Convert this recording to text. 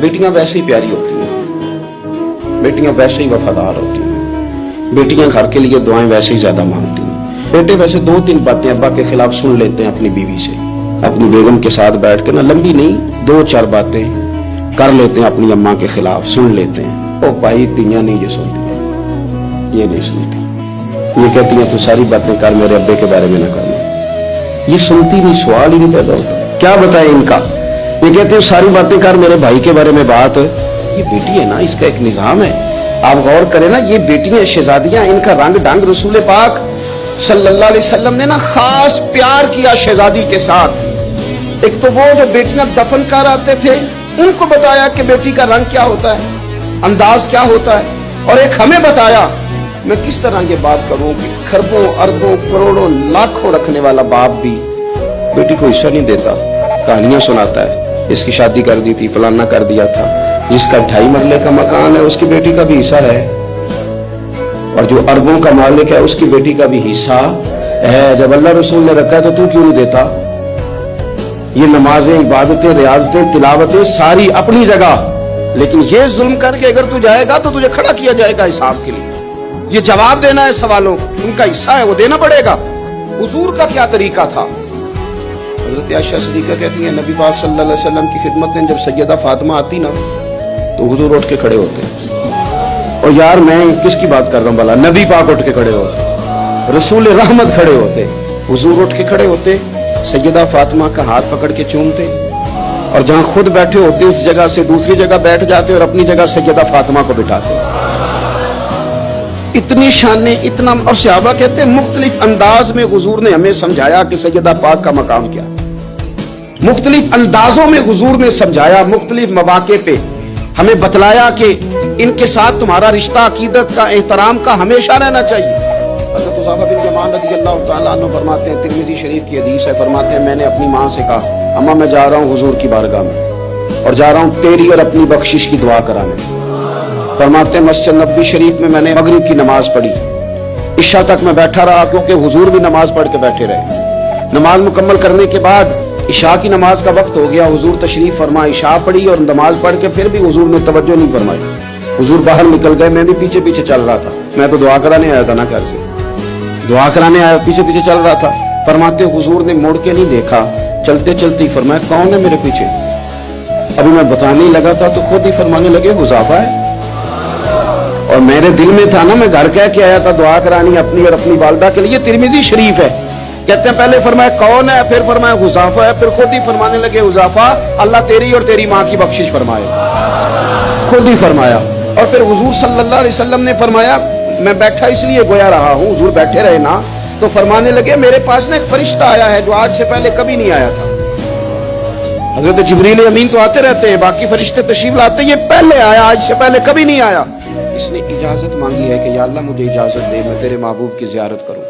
बेटियां वैसे ही प्यारी होती हैं, बेटियां वैसे ही वफादार होती हैं, बेटियां घर के लिए दुआएं वैसे ही ज्यादा मांगती हैं। बेटे वैसे 2-3 बातें अब्बा के खिलाफ सुन लेते हैं अपनी बीवी से, अपनी बेगम के साथ बैठ के ना, लंबी नहीं 2-4 बातें कर लेते हैं अपनी अम्मा के खिलाफ, सुन लेते हैं। ओ भाई तियां नहीं ये सुनती, ये नहीं सुनती, ये कहती हैं तू सारी बातें कर, मेरे अब्बे के बारे में ना करना। ये सुनती नहीं, सवाल ही नहीं पैदा होता। क्या बताए इनका, ये कहते हैं सारी बातें कर, मेरे भाई के बारे में बात। ये बेटी है ना, इसका एक निजाम है। आप गौर करें ना, ये बेटियां शहजादियां, इनका रंग ढंग रसूल पाक सल्लल्लाहु अलैहि वसल्लम ने ना खास प्यार किया शहजादी के साथ। एक तो वो जो बेटियां दफन कर आते थे, उनको बताया कि बेटी का रंग क्या होता है, अंदाज क्या होता है, और एक हमें बताया। मैं किस तरह ये बात करूं कि खरबों अरबों करोड़ों लाखों रखने वाला बाप भी बेटी को हिस्सा नहीं देता, कहानियां सुनाता है, इसकी शादी कर दी थी, फलाना कर दिया था, जिसका 2.5 मरले का मकान है उसकी बेटी का भी हिस्सा है, और जो अरबों का मालिक है उसकी बेटी का भी हिस्सा है। जब अल्लाह रसूल ने रखा है तो तू क्यों नहीं देता? ये नमाजें, इबादतें, रियाजतें, तिलावतें सारी अपनी जगह, लेकिन ये जुल्म करके अगर तू जाएगा तो तुझे खड़ा किया जाएगा हिसाब के लिए। ये जवाब देना है सवालों, उनका हिस्सा है वो देना पड़ेगा। हुजूर का क्या तरीका था? हजरत आयशा सिद्दीका कहती है नबी पाक सल्लल्लाहु अलैहि वसल्लम की खिदमत में जब सैयदा फातिमा आती ना, तो हुजूर उठ के खड़े होते। और यार मैं किसकी बात कर रहा हूं भला, नबी पाक उठ के खड़े होते, रसूल रहमत खड़े होते, हुजूर उठ के खड़े होते, सैयदा फातिमा का हाथ पकड़ के चूमते, और जहां खुद बैठे होते उस जगह से दूसरी जगह बैठ जाते और अपनी जगह सैयदा फातिमा को बिठाते। इतनी शाने, इतना। और सहाबा कहते हैं मुख्तलिफ अंदाज में हुजूर ने हमें समझाया कि सैयदा पाक का मकाम क्या, मुख्तलिफ अंदाजों में हुजूर ने समझाया, मुख्तलिफ मौके पे हमें बतलाया कि इनके साथ तुम्हारा रिश्ता अकीदत का, एहतराम का हमेशा रहना चाहिए। हज़रत उसामा बिन यमान रज़ियल्लाहु तआला अन्हु फरमाते हैं, तिरमिज़ी शरीफ की हदीस है, फरमाते हैं मैंने अपनी माँ से कहा अम्मा मैं जा रहा हूँ हुजूर की बारगाह में, और जा रहा हूँ तेरी और अपनी बख्शिश की दुआ कराने। फरमाते हैं मस्जिद नबवी शरीफ में मैंने मगरिब की नमाज पढ़ी, इशा तक मैं बैठा रहा क्योंकि हुजूर भी नमाज पढ़ के बैठे रहे। नमाज मुकम्मल करने के बाद इशा की नमाज का वक्त हो गया, हुजूर तशरीफ फरमा, इशा पढ़ी और नमाज पढ़ के फिर भी हुजूर ने तवज्जो नहीं फरमाई। हुजूर बाहर निकल गए, मैं भी पीछे पीछे चल रहा था, मैं तो दुआ कराने आया था ना, घर से दुआ कराने आया, पीछे पीछे चल रहा था। फरमाते हुजूर ने मुड़ के नहीं देखा, चलते चलते ही फरमाया कौन है मेरे पीछे? अभी मैं बताने ही लगा था तो खुद ही फरमाने लगे हुज़ाफा है। और मेरे दिल में था ना, मैं घर कह के आया था दुआ करानी अपनी और अपनी वालिदा के लिए। तिरमिज़ी शरीफ है, कहते हैं पहले फरमाया कौन है, फिर फरमाया हुज़ाफा है, फिर खुद ही फरमाने लगे हुज़ाफा अल्लाह तेरी और तेरी माँ की बख्शिश फरमाए, खुद ही फरमाया। और फिर हुजूर सल्लल्लाहु अलैहि वसल्लम ने फरमाया मैं बैठा इसलिए गोया रहा हूँ, हुजूर बैठे रहे ना, तो फरमाने लगे मेरे पास ना एक फरिश्ता आया है जो आज से पहले कभी नहीं आया था। हजरत जिब्रील अमीन तो आते रहते हैं, बाकी फरिश्ते तशरीफ लाते हैं, ये पहले आया, आज से पहले कभी नहीं आया। इसने इजाजत मांगी है कि या अल्लाह मुझे इजाजत दे मैं तेरे महबूब की ज़ियारत करूं।